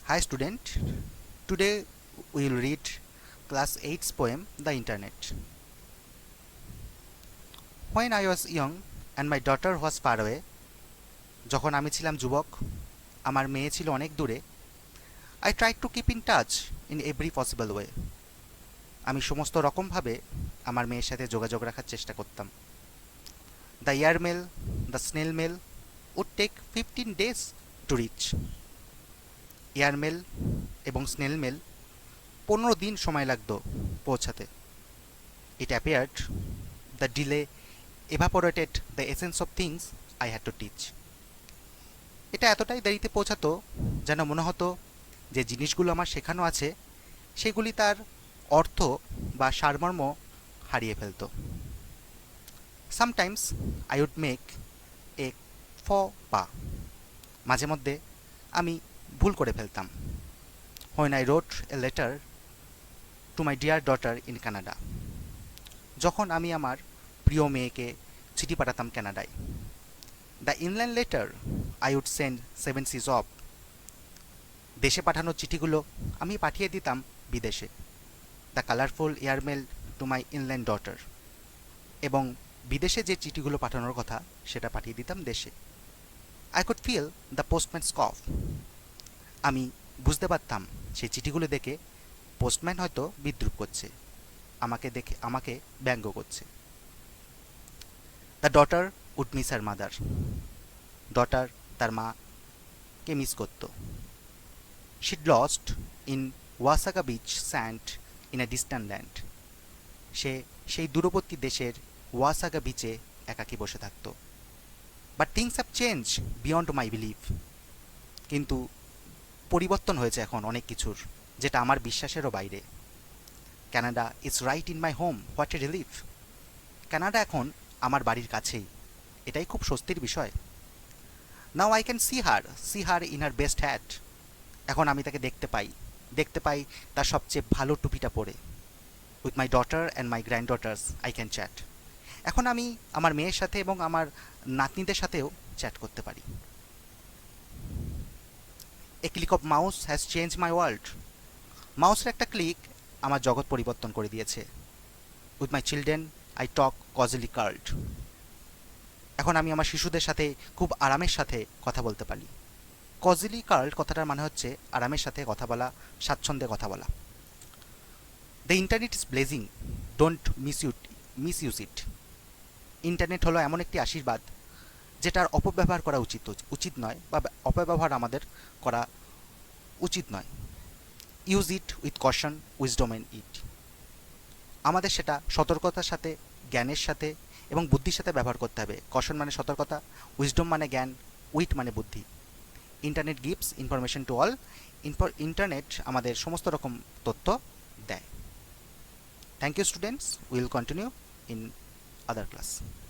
Hi student, today we will read class 8's poem The Internet. When I was young and my daughter was far away, যখন আমি ছিলাম যুবক, আমার মেয়ে ছিল অনেক দূরে, I tried to keep in touch in every possible way. আমি সমস্ত রকমভাবে আমার মেয়ের সাথে যোগাযোগ রাখার চেষ্টা করতাম। The air mail, the snail mail would take 15 days to reach. Air mail এবং স্নেল মেল 15 দিন সময় লাগতো পৌঁছাতে। It appeared the delay evaporated the essence of things I had to teach. এটা এতটাই দেরিতে পৌঁছাতো যেন মনে হতো যে জিনিসগুলো আমার শেখানো আছে সেগুলি তার অর্থ বা সারমর্ম হারিয়ে ফেলতো। Sometimes I would make a faux pas. মাঝে মধ্যে আমি ভুল করে ফেলতাম। When I wrote a letter to my dear daughter in Canada. যখন আমি আমার প্রিয় মেয়েকে চিঠি পাঠাতাম কানাডায়। The inland letter I would send 7 seas off. দেশে পাঠানো চিঠিগুলো আমি পাঠিয়ে দিতাম বিদেশে। The colourful airmail to my inland daughter, এবং বিদেশে যে চিঠিগুলো পাঠানোর কথা সেটা পাঠিয়ে দিতাম দেশে। আই কুড ফিল দ্য পোস্টম্যানস কফ. আমি বুঝতে পারতাম সেই চিঠিগুলো দেখে পোস্টম্যান হয়তো বিদ্রূপ করছে, আমাকে ব্যঙ্গ করছে। The daughter would miss her mother. Daughter তার মাকে মিস করত। She'd lost in Wasaga beach sand in a distant land. সে সেই দূরবর্তী দেশের ওয়াসাগা বিচে একাকী বসে থাকত। But things have change beyond my believe. কিন্তু পরিবর্তন হয়েছে এখন অনেক কিছুর, যেটা আমার বিশ্বাসেরও বাইরে। Canada is right in my home, what a relief. Canada এখন আমার বাড়ির কাছেই, এটাই খুব স্বস্তির বিষয়। Now I can see her in her best hat. এখন আমি তাকে দেখতে পাই তার সবচেয়ে ভালো টুপিটা পরে। With my daughter and my grand daughters I can chat. এখন আমি আমার মেয়ের সাথে এবং আমার নাতনিদের সাথেও চ্যাট করতে পারি। A click of mouse has change my world. মাউসের একটা ক্লিক আমার জগৎ পরিবর্তন করে দিয়েছে। With my children I talk cosily curled. এখন আমি আমার শিশুদের সাথে খুব আরামের সাথে কথা বলতে পারি। কজলি কার্লড কথাটার মানে হচ্ছে আরামের সাথে কথা বলা, স্বাচ্ছন্দ্যে কথা বলা। The internet is blazing, don't misuse it. Internet হলো এমন একটি আশীর্বাদ যেটার অপব্যবহার করা উচিত নয়, বা অপব্যবহার আমাদের করা উচিত নয়। Use it with caution, wisdom in it. আমাদের সেটা সতর্কতার সাথে, জ্ঞানের সাথে এবং বুদ্ধির সাথে ব্যবহার করতে হবে। কশন মানে সতর্কতা, উইজডম মানে জ্ঞান, উইট মানে বুদ্ধি। Internet gives information to all. Internet আমাদের সমস্ত রকম তথ্য দেয়। Thank you students, will continue in other class.